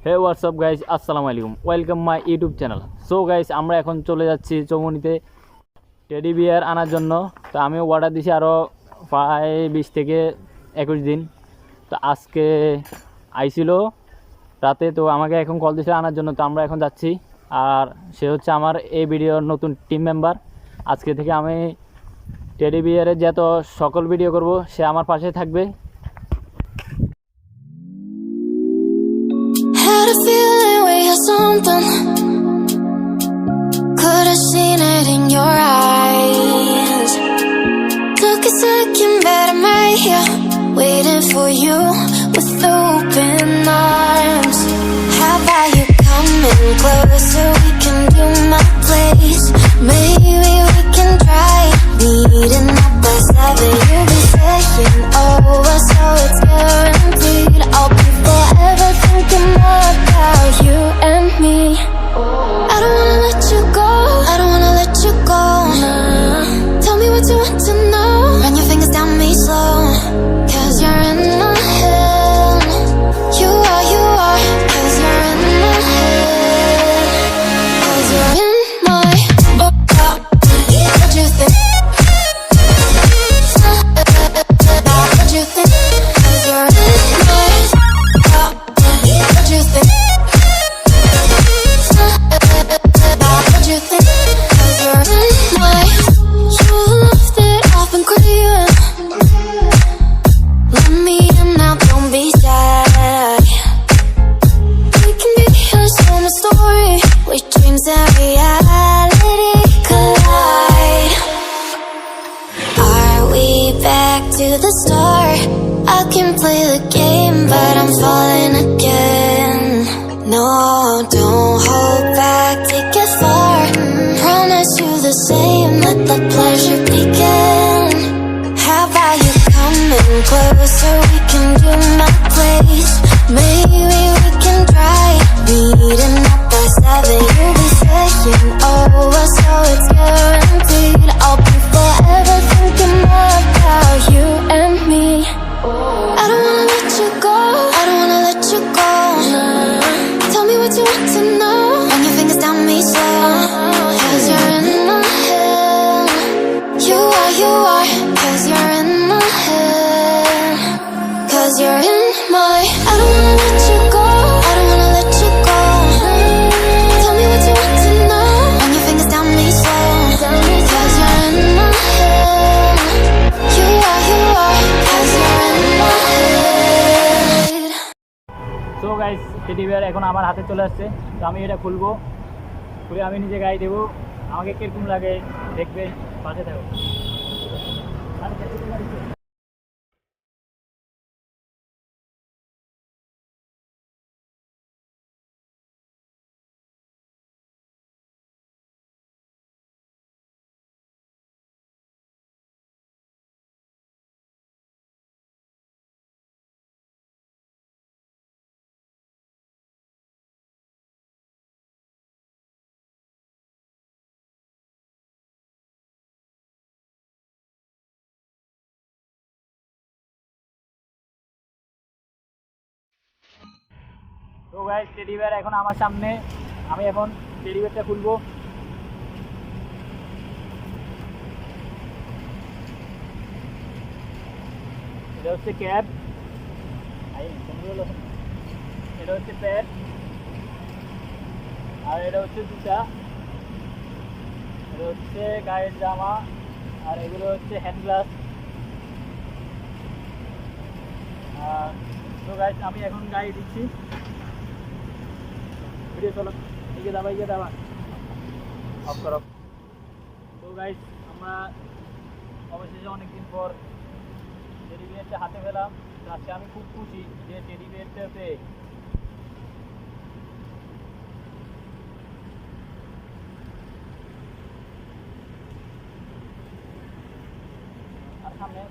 হে WhatsApp guys, আসসালামু আলাইকুম, welcome my YouTube channel. So guys, আমরা এখন চলে যাচ্ছি চৌমুনিতে টেডি বিয়ার আনার জন্য। তো আমি অর্ডার দিছি আরও প্রায় 20 থেকে 21 দিন। তো আজকে আইছিল রাতে, তো আমাকে এখন কল দিছে আনার জন্য। তো আমরা এখন যাচ্ছি, আর সে হচ্ছে আমার এই ভিডিওর নতুন টিম মেম্বার। আজকে থেকে আমি টেডি বিয়ারের যত সকল ভিডিও করব, সে আমার পাশে থাকবে। Had a feeling we had something. Could have seen it in your eyes. Took a second, but I'm right here, waiting for you with open arms. How about you coming closer? We can do my place. Maybe we can try meeting up by 7. You'll be saying over, so it's guaranteed. I'll be forever thinking more about you and me. I don't wanna let you go, I don't wanna let you go. Nah. Tell me what you want to know. Run your fingers down me slow, 'cause you're in my head. You are, 'cause you're in my head. 'Cause you're in my what you think? What you think? 'Cause you're in my what you think? What you think? 'Cause you're in my you left it off and craving. Let me in now, don't be shy. We can be a summer story where dreams and reality collide. Are we back to the start? I can play the game, but I'm falling again. No, don't hold back, take it far. Promise you the same, let the pleasure begin. How about you coming closer? We can do my place. Maybe we can try meeting up by 7. You'll be saying over, so it's guaranteed. I'll be forever thinking more about you and me. I don't wanna let you go, I don't wanna let you go. Nah. Tell me what you want to know. Run your fingers down me slow, 'cause you're in my head. You are, 'cause you're in my head. 'Cause you're in my I don't wanna let you go, I don't wanna let you go. Tell me what you want to know. Run your fingers down me slow, 'cause you're in my head. You are, 'cause you're in my head. So guys, teddy bear এখন আমার হাতে চলে আসছে। তো আমি এটা খুলবো, খুলে আমি নিজে গায়ে দেবো। আমাকে কীরকম লাগে দেখবে, পাশে থাকো। তো গাইস, টেডি বিয়ার এখন আমার সামনে। আমি এখন টেডি বিয়ারটা খুলবো। এটা হচ্ছে ক্যাপ, এটা হচ্ছে প্যাড, আর এটা হচ্ছে জুতা, এটা হচ্ছে গায়ের জামা, আর এগুলো হচ্ছে হ্যান্ড গ্লাস। তো গাইস, আমি এখন গায়ে দিচ্ছি। ভিডিও চলো, এগিয়ে দাবা অফ করো। তো গাইস, আমরা অবশেষে অনেকদিন পর টেডি বিয়ারটা হাতে পেলাম। তো আজকে আমি খুব খুশি যে টেডি বিয়ারটা পেয়ে। আর সামনে